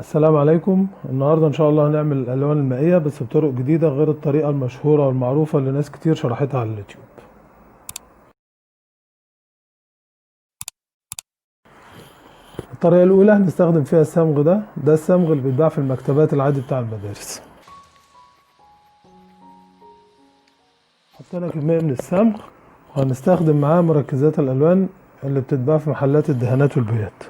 السلام عليكم. النهاردة ان شاء الله هنعمل الالوان المائية بس بطرق جديدة غير الطريقة المشهورة والمعروفة اللي ناس كتير شرحتها على اليوتيوب. الطريقة الاولى هنستخدم فيها الصمغ ده الصمغ اللي بيتباع في المكتبات العادي بتاع المدارس. حطينا كمية من الصمغ وهنستخدم معاه مركزات الالوان اللي بتتباع في محلات الدهانات والبويات.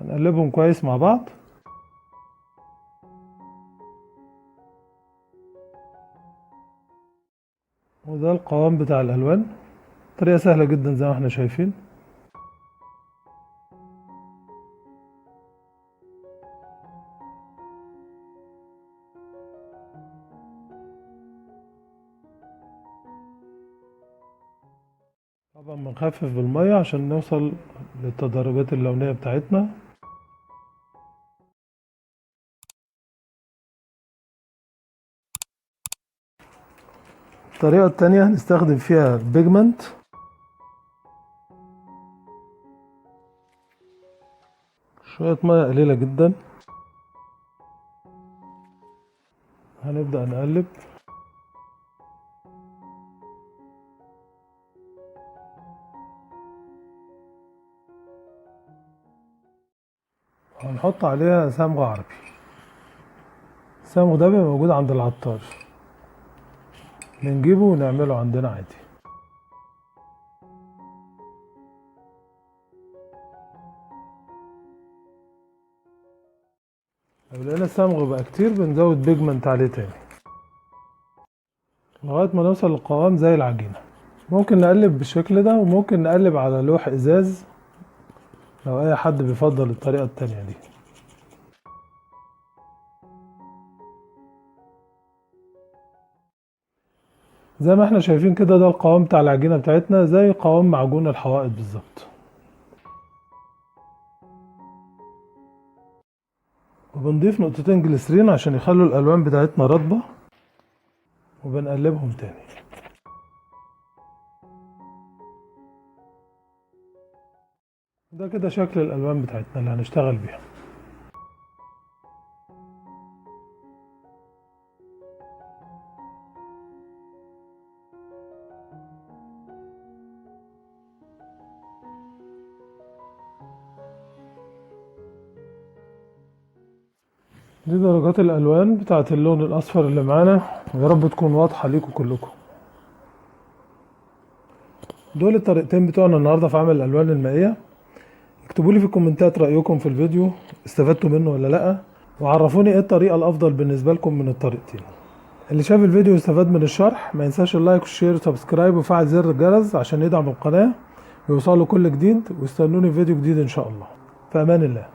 هنقلبهم كويس مع بعض. وده القوام بتاع الالوان. طريقة سهلة جدا زي ما احنا شايفين. طبعا بنخفف بالمية عشان نوصل للتدرجات اللونية بتاعتنا. الطريقة التانية هنستخدم فيها البيجمنت. شوية مية قليلة جدا. هنبدأ نقلب. هنحط عليها صمغ عربي. الصمغ ده بيبقى موجود عند العطار، بنجيبه ونعمله عندنا عادي. لو لقينا الصمغ بقى كتير بنزود بيجمنت عليه تاني لغاية ما نوصل للقوام زي العجينة. ممكن نقلب بالشكل ده وممكن نقلب على لوح ازاز لو اي حد بيفضل الطريقة التانية دي. زي ما احنا شايفين كده ده القوام بتاع العجينة بتاعتنا زي قوام معجون الحوائط بالظبط. وبنضيف نقطتين جليسرين عشان يخلوا الالوان بتاعتنا رطبة وبنقلبهم تاني. ده كده شكل الالوان بتاعتنا اللي هنشتغل بيها. دي درجات الالوان بتاعت اللون الاصفر اللي معانا، يا رب تكون واضحة ليكم كلكم. دول الطريقتين بتوعنا النهاردة في عمل الالوان المائية. اكتبوا لي في الكومنتات رأيكم في الفيديو، استفدتوا منه ولا لا، وعرفوني ايه الطريقة الافضل بالنسبة لكم من الطريقتين. اللي شاف الفيديو واستفاد من الشرح ما ينساش اللايك والشير وسبسكرايب وفعل زر الجرس عشان يدعم القناة ويوصله كل جديد، واستنوني في فيديو جديد ان شاء الله. في امان الله.